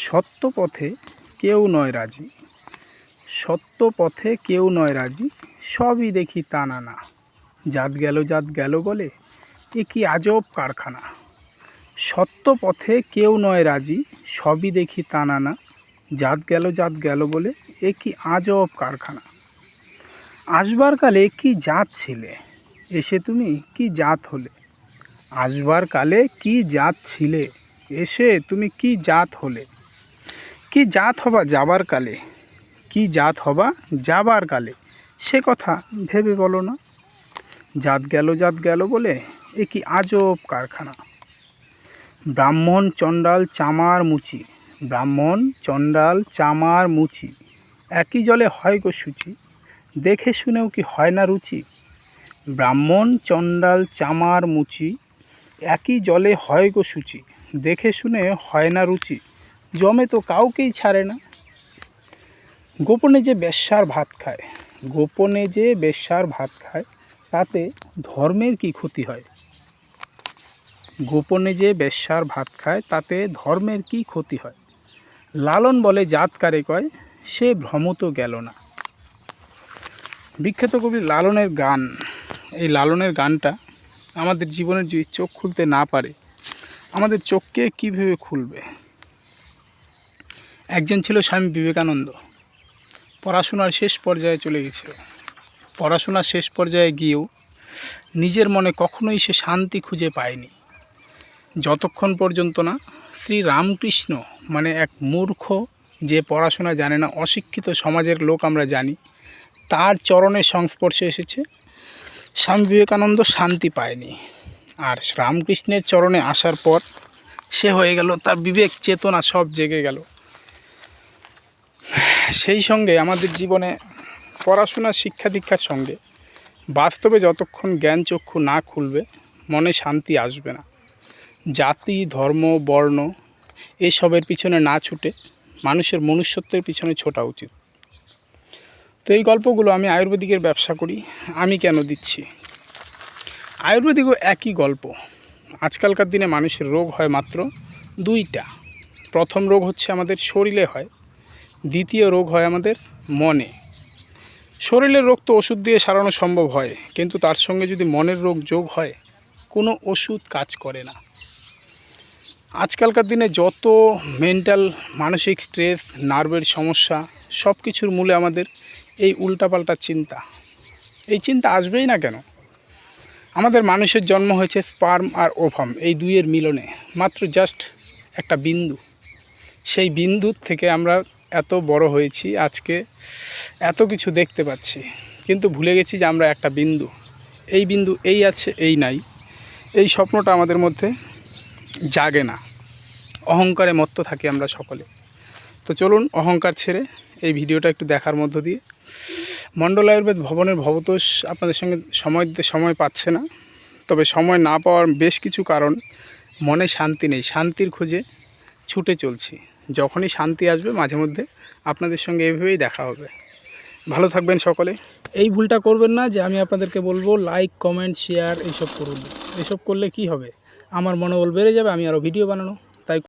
সত্য পথে কেউ নয় রাজি, সত্য পথে কেউ নয় রাজি, সবই দেখি তা না। জাত গেল বলে এ কি আজব কারখানা। সত্য পথে কেউ নয় রাজি, সবই দেখি তা না। জাত গেল বলে এ কি আজব কারখানা। আসবার কালে কি জাত ছিলে, এসে তুমি কি জাত হলে। আসবার কালে কি জাত ছিলে, এসে তুমি কি জাত হলে। কি জাত হবা যাবার কালে, কি জাত হবা যাবার কালে, সে কথা ভেবে বলো না। জাত গেল বলে এ কি আজব কারখানা। ব্রাহ্মণ চণ্ডাল চামার মুচি, ব্রাহ্মণ চণ্ডাল চামার মুচি, একই জলে হয় গো শুচি, দেখে শুনেও কি হয় না রুচি। ব্রাহ্মণ চণ্ডাল চামার মুচি, একই জলে হয় গো শুচি, দেখে শুনে হয় না রুচি, জমে তো কাউকেই ছাড়ে না। গোপনে যে বেশ্যার ভাত খায়, গোপনে যে বেশ্যার ভাত খায়, তাতে ধর্মের কি ক্ষতি হয়। গোপনে যে বেশ্যার ভাত খায়, তাতে ধর্মের কি ক্ষতি হয়। লালন বলে জাত কারে কয়, সে ভ্রম তো গেল না। বিখ্যাত কবি লালনের গান, এই লালনের গানটা আমাদের জীবনের যদি চোখ খুলতে না পারে, আমাদের চোখকে কীভাবে খুলবে। একজন ছিল স্বামী বিবেকানন্দ, পড়াশোনার শেষ পর্যায়ে চলে গেছে। পড়াশোনার শেষ পর্যায়ে গিয়েও নিজের মনে কখনোই সে শান্তি খুঁজে পায়নি, যতক্ষণ পর্যন্ত না শ্রী রামকৃষ্ণ, মানে এক মূর্খ, যে পড়াশোনা জানে না, অশিক্ষিত সমাজের লোক আমরা জানি, তার চরণের সংস্পর্শে এসেছে। স্বামী বিবেকানন্দ শান্তি পায়নি, আর রামকৃষ্ণের চরণে আসার পর সে হয়ে গেল, তার বিবেক চেতনা সব জেগে গেল। সেই সঙ্গে আমাদের জীবনে পড়াশোনা শিক্ষা দীক্ষার সঙ্গে বাস্তবে যতক্ষণ জ্ঞান চক্ষু না খুলবে, মনে শান্তি আসবে না। জাতি ধর্ম বর্ণ এসবের পিছনে না ছুটে মানুষের মনুষ্যত্বের পিছনে ছোটা উচিত। তো এই গল্পগুলো আমি আয়ুর্বেদিকের ব্যবসা করি, আমি কেন দিচ্ছি। আয়ুর্বেদিকও একই গল্প। আজকালকার দিনে মানুষের রোগ হয় মাত্র দুইটা। প্রথম রোগ হচ্ছে আমাদের শরীরে হয়, দ্বিতীয় রোগ হয় আমাদের মনে। শরীরের রোগ তো ওষুধ দিয়ে সারানো সম্ভব হয়, কিন্তু তার সঙ্গে যদি মনের রোগ যোগ হয়, কোনো ওষুধ কাজ করে না। আজকালকার দিনে যত মেন্টাল মানসিক স্ট্রেস, নার্ভের সমস্যা, সব কিছুর মূলে আমাদের এই উল্টাপাল্টা চিন্তা। এই চিন্তা আসবেই না কেন? আমাদের মানুষের জন্ম হয়েছে স্পার্ম আর ওভাম, এই দুইয়ের মিলনে, মাত্র জাস্ট একটা বিন্দু। সেই বিন্দুর থেকে আমরা এত বড় হয়েছি, আজকে এত কিছু দেখতে পাচ্ছি, কিন্তু ভুলে গেছি যে আমরা একটা বিন্দু। এই বিন্দু এই আছে এই নাই, এই স্বপ্নটা আমাদের মধ্যে জাগে না। অহংকারে মত্ত থাকি আমরা সকলে। তো চলুন অহংকার ছেড়ে এই ভিডিওটা একটু দেখার মধ্য দিয়ে, মণ্ডল আয়ুর্বেদ ভবনের ভবতোষ আপনাদের সঙ্গে সময় দিতে সময় পাচ্ছে না। তবে সময় না পাওয়ার বেশ কিছু কারণ, মনে শান্তি নেই, শান্তির খোঁজে ছুটে চলছি। যখনই শান্তি আসবে মাঝে মধ্যে আপনাদের সঙ্গে এইভাবেই দেখা হবে। ভালো থাকবেন সকলে। এই ভুলটা করবেন না যে আমি আপনাদেরকে বলবো লাইক কমেন্ট শেয়ার এইসব করুন। এসব করলে কি হবে, আমার মনোবল বেড়ে যাবে, আমি আরও ভিডিও বানানো